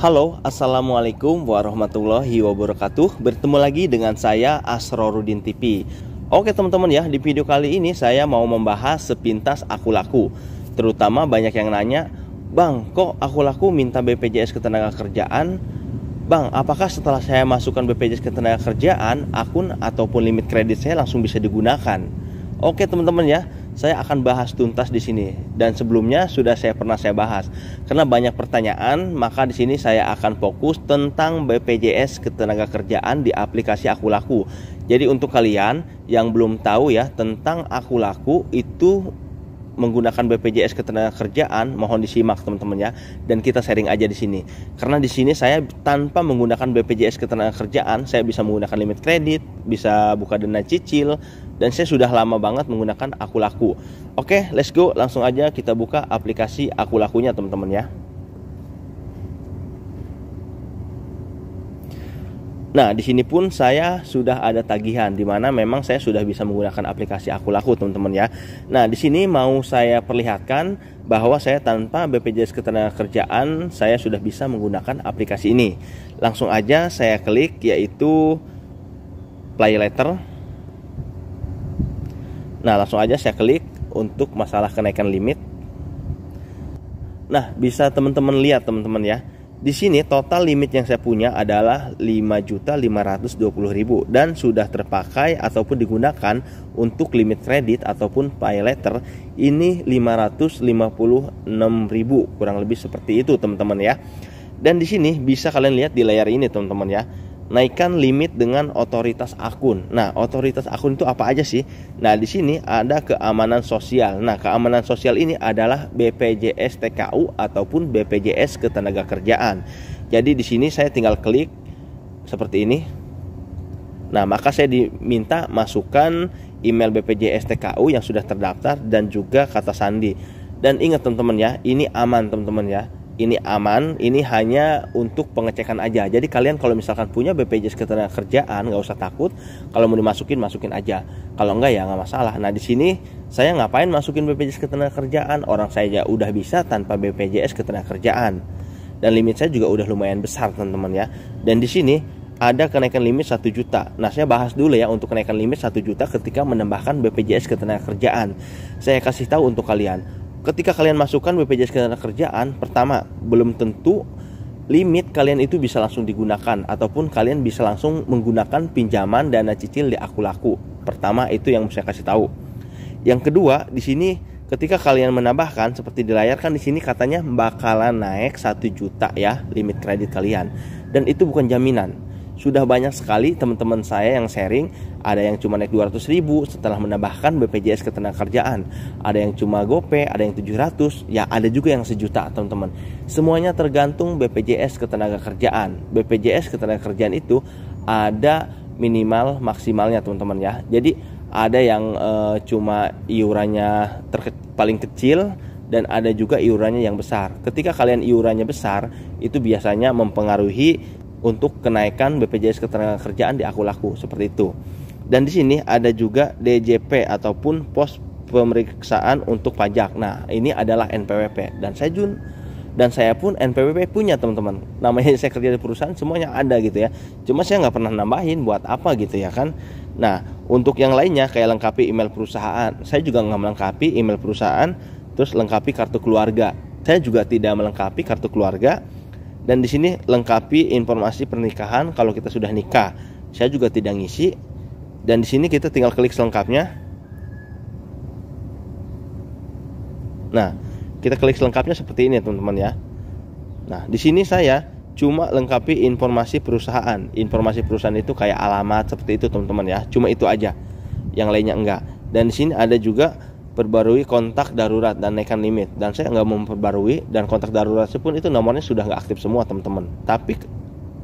Halo, Assalamualaikum warahmatullahi wabarakatuh. Bertemu lagi dengan saya Asrorudin TV. Oke teman-teman ya, di video kali ini saya mau membahas sepintas Akulaku. Terutama banyak yang nanya, Bang, kok Akulaku minta BPJS Ketenagakerjaan? Bang, apakah setelah saya masukkan BPJS Ketenagakerjaan, akun ataupun limit kredit saya langsung bisa digunakan? Oke teman-teman ya, saya akan bahas tuntas di sini, dan sebelumnya sudah pernah saya bahas. Karena banyak pertanyaan, maka di sini saya akan fokus tentang BPJS Ketenagakerjaan di aplikasi Akulaku. Jadi untuk kalian yang belum tahu ya tentang Akulaku itu menggunakan BPJS Ketenagakerjaan, mohon disimak teman-teman ya, dan kita sharing aja di sini. Karena di sini saya tanpa menggunakan BPJS Ketenagakerjaan, saya bisa menggunakan limit kredit, bisa buka dana cicil, dan saya sudah lama banget menggunakan Akulaku. Oke, let's go, langsung aja kita buka aplikasi Akulakunya teman-teman ya. Nah, di sini pun saya sudah ada tagihan di mana memang saya sudah bisa menggunakan aplikasi Akulaku, teman-teman ya. Nah, di sini mau saya perlihatkan bahwa saya tanpa BPJS Ketenagakerjaan saya sudah bisa menggunakan aplikasi ini. Langsung aja saya klik yaitu Play Letter. Nah, langsung aja saya klik untuk masalah kenaikan limit. Nah, bisa teman-teman lihat teman-teman ya. Di sini total limit yang saya punya adalah 5.520.000 dan sudah terpakai ataupun digunakan untuk limit kredit ataupun pay letter ini 556.000, kurang lebih seperti itu teman-teman ya. Dan di sini bisa kalian lihat di layar ini teman-teman ya. Naikkan limit dengan otoritas akun. Nah, otoritas akun itu apa aja sih? Nah, di sini ada keamanan sosial. Nah, keamanan sosial ini adalah BPJS TKU ataupun BPJS Ketenagakerjaan. Jadi di sini saya tinggal klik seperti ini. Nah, maka saya diminta masukkan email BPJS TKU yang sudah terdaftar dan juga kata sandi. Dan ingat teman-teman ya, ini aman teman-teman ya. Ini aman, ini hanya untuk pengecekan aja. Jadi kalian kalau misalkan punya BPJS Ketenagakerjaan nggak usah takut, kalau mau dimasukin masukin aja. Kalau enggak ya nggak masalah. Nah di sini saya ngapain masukin BPJS Ketenagakerjaan? Orang saya udah bisa tanpa BPJS Ketenagakerjaan. Dan limit saya juga udah lumayan besar teman-teman ya. Dan di sini ada kenaikan limit 1 juta. Nah saya bahas dulu ya untuk kenaikan limit 1 juta ketika menambahkan BPJS Ketenagakerjaan. Saya kasih tahu untuk kalian. Ketika kalian masukkan BPJS Ketenagakerjaan, pertama, belum tentu limit kalian itu bisa langsung digunakan ataupun kalian bisa langsung menggunakan pinjaman dana cicil di Akulaku. Pertama, itu yang saya kasih tahu. Yang kedua, di sini ketika kalian menambahkan seperti di layar kan di sini katanya bakalan naik 1 juta ya limit kredit kalian. Dan itu bukan jaminan. Sudah banyak sekali teman-teman saya yang sharing, ada yang cuma naik 200.000 setelah menambahkan BPJS Ketenagakerjaan, ada yang cuma gope, ada yang 700, ya ada juga yang 1 juta teman-teman. Semuanya tergantung BPJS Ketenagakerjaan. BPJS Ketenagakerjaan itu ada minimal maksimalnya teman-teman ya. Jadi ada yang cuma iurannya paling kecil dan ada juga iurannya yang besar. Ketika kalian iurannya besar, itu biasanya mempengaruhi untuk kenaikan BPJS Ketenagakerjaan di Akulaku seperti itu. Dan di sini ada juga DJP ataupun pos pemeriksaan untuk pajak. Nah, ini adalah NPWP dan saya pun NPWP punya teman-teman. Namanya saya kerja di perusahaan semuanya ada gitu ya. Cuma saya nggak pernah nambahin buat apa gitu ya kan. Nah, untuk yang lainnya kayak lengkapi email perusahaan, saya juga nggak melengkapi email perusahaan. Terus lengkapi kartu keluarga, saya juga tidak melengkapi kartu keluarga. Dan di sini lengkapi informasi pernikahan kalau kita sudah nikah. Saya juga tidak ngisi. Dan di sini kita tinggal klik selengkapnya. Nah, kita klik selengkapnya seperti ini teman-teman ya. Nah, di sini saya cuma lengkapi informasi perusahaan. Informasi perusahaan itu kayak alamat seperti itu teman-teman ya. Cuma itu aja. Yang lainnya enggak. Dan di sini ada juga perbarui kontak darurat dan naikkan limit, dan saya nggak memperbarui, dan kontak darurat pun itu nomornya sudah nggak aktif semua teman-teman, tapi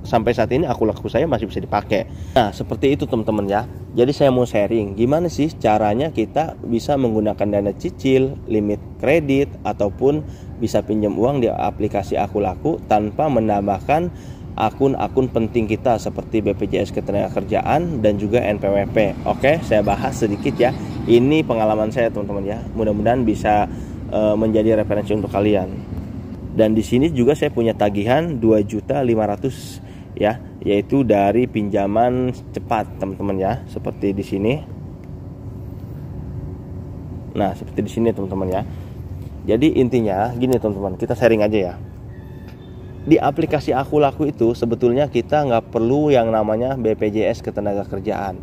sampai saat ini Akulaku saya masih bisa dipakai. Nah seperti itu teman-teman ya. Jadi saya mau sharing gimana sih caranya kita bisa menggunakan dana cicil, limit kredit ataupun bisa pinjam uang di aplikasi Akulaku tanpa menambahkan akun-akun penting kita seperti BPJS Ketenagakerjaan dan juga NPWP. Oke, saya bahas sedikit ya. Ini pengalaman saya teman-teman ya. Mudah-mudahan bisa menjadi referensi untuk kalian. Dan di sini juga saya punya tagihan 2.500.000 ya, yaitu dari pinjaman cepat teman-teman ya, seperti di sini. Nah, seperti di sini teman-teman ya. Jadi intinya gini teman-teman, kita sharing aja ya. Di aplikasi Aku Laku itu sebetulnya kita nggak perlu yang namanya BPJS Ketenagakerjaan.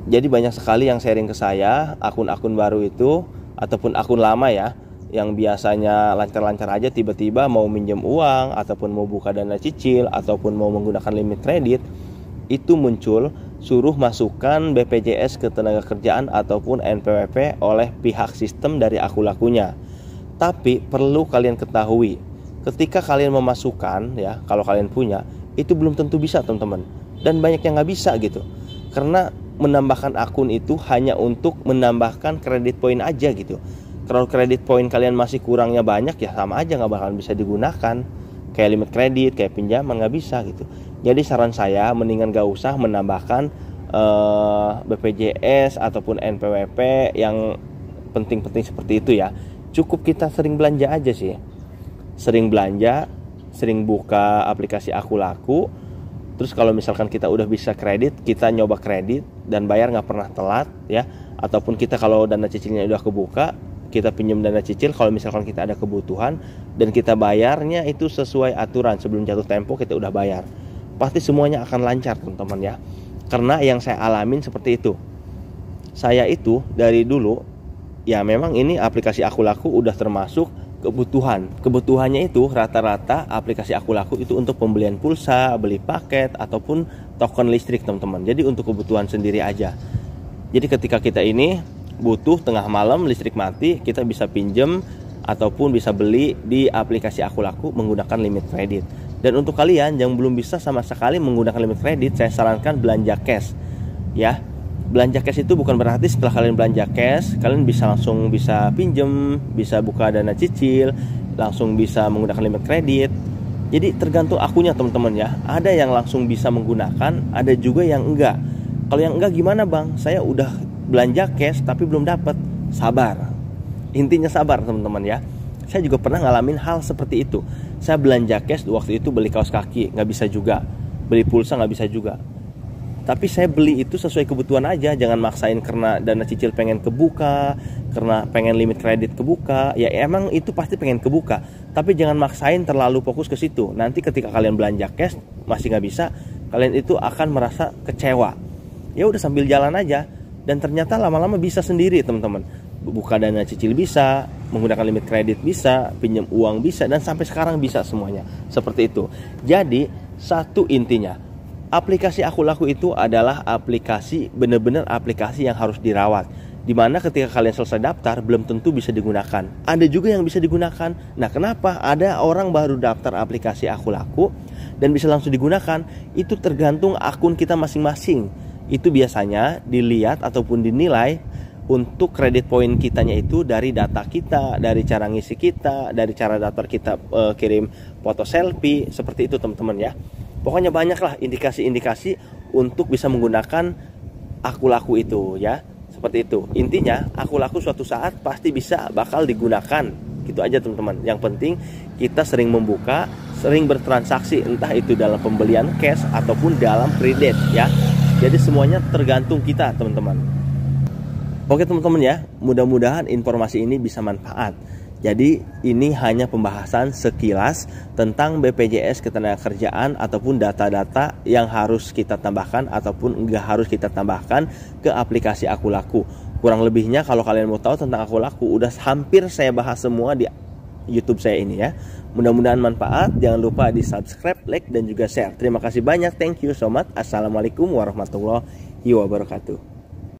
Jadi banyak sekali yang sharing ke saya akun-akun baru itu ataupun akun lama ya, yang biasanya lancar-lancar aja tiba-tiba mau minjem uang ataupun mau buka dana cicil ataupun mau menggunakan limit kredit, itu muncul suruh masukkan BPJS Ketenagakerjaan ataupun NPWP oleh pihak sistem dari Aku Lakunya. Tapi perlu kalian ketahui, ketika kalian memasukkan ya, kalau kalian punya, itu belum tentu bisa teman-teman. Dan banyak yang nggak bisa gitu. Karena menambahkan akun itu hanya untuk menambahkan kredit poin aja gitu. Kalau kredit poin kalian masih kurangnya banyak ya sama aja nggak bakalan bisa digunakan. Kayak limit kredit, kayak pinjaman nggak bisa gitu. Jadi saran saya mendingan gak usah menambahkan BPJS ataupun NPWP yang penting-penting seperti itu ya. Cukup kita sering belanja aja sih. Sering belanja, sering buka aplikasi Aku Laku. Terus kalau misalkan kita udah bisa kredit, kita nyoba kredit dan bayar nggak pernah telat ya. Ataupun kita kalau dana cicilnya udah kebuka, kita pinjam dana cicil kalau misalkan kita ada kebutuhan dan kita bayarnya itu sesuai aturan, sebelum jatuh tempo kita udah bayar, pasti semuanya akan lancar teman-teman ya. Karena yang saya alamin seperti itu. Saya itu dari dulu ya, memang ini aplikasi Aku Laku udah termasuk kebutuhan. Kebutuhannya itu rata-rata aplikasi Aku Laku itu untuk pembelian pulsa, beli paket ataupun token listrik teman-teman. Jadi untuk kebutuhan sendiri aja. Jadi ketika kita ini butuh tengah malam listrik mati, kita bisa pinjem ataupun bisa beli di aplikasi Aku Laku menggunakan limit kredit. Dan untuk kalian yang belum bisa sama sekali menggunakan limit kredit, saya sarankan belanja cash ya. Belanja cash itu bukan berarti setelah kalian belanja cash kalian bisa langsung bisa pinjem, bisa buka dana cicil, langsung bisa menggunakan limit kredit. Jadi tergantung akunnya teman-teman ya. Ada yang langsung bisa menggunakan, ada juga yang enggak. Kalau yang enggak gimana bang? Saya udah belanja cash tapi belum dapat. Sabar. Intinya sabar teman-teman ya. Saya juga pernah ngalamin hal seperti itu. Saya belanja cash waktu itu beli kaos kaki, nggak bisa juga. Beli pulsa nggak bisa juga. Tapi saya beli itu sesuai kebutuhan aja. Jangan maksain karena dana cicil pengen kebuka, karena pengen limit kredit kebuka. Ya emang itu pasti pengen kebuka. Tapi jangan maksain terlalu fokus ke situ. Nanti ketika kalian belanja cash masih nggak bisa, kalian itu akan merasa kecewa. Ya udah sambil jalan aja. Dan ternyata lama-lama bisa sendiri teman-teman. Buka dana cicil bisa, menggunakan limit kredit bisa, pinjam uang bisa, dan sampai sekarang bisa semuanya. Seperti itu. Jadi satu intinya, aplikasi Aku Laku itu adalah aplikasi, benar-benar aplikasi yang harus dirawat. Dimana ketika kalian selesai daftar belum tentu bisa digunakan. Ada juga yang bisa digunakan. Nah kenapa ada orang baru daftar aplikasi Aku Laku dan bisa langsung digunakan? Itu tergantung akun kita masing-masing. Itu biasanya dilihat ataupun dinilai untuk kredit poin kitanya itu dari data kita, dari cara ngisi kita, dari cara daftar kita kirim foto selfie, seperti itu teman-teman ya. Pokoknya banyaklah indikasi-indikasi untuk bisa menggunakan Aku Laku itu ya. Seperti itu. Intinya Aku Laku suatu saat pasti bisa bakal digunakan. Gitu aja teman-teman. Yang penting kita sering membuka, sering bertransaksi, entah itu dalam pembelian cash ataupun dalam kredit ya. Jadi semuanya tergantung kita teman-teman. Oke teman-teman ya, mudah-mudahan informasi ini bisa manfaat. Jadi ini hanya pembahasan sekilas tentang BPJS Ketenagakerjaan ataupun data-data yang harus kita tambahkan ataupun enggak harus kita tambahkan ke aplikasi Aku Laku. Kurang lebihnya kalau kalian mau tahu tentang Aku Laku udah hampir saya bahas semua di YouTube saya ini ya. Mudah-mudahan manfaat. Jangan lupa di subscribe, like, dan juga share. Terima kasih banyak. Thank you so much. Assalamualaikum warahmatullahi wabarakatuh.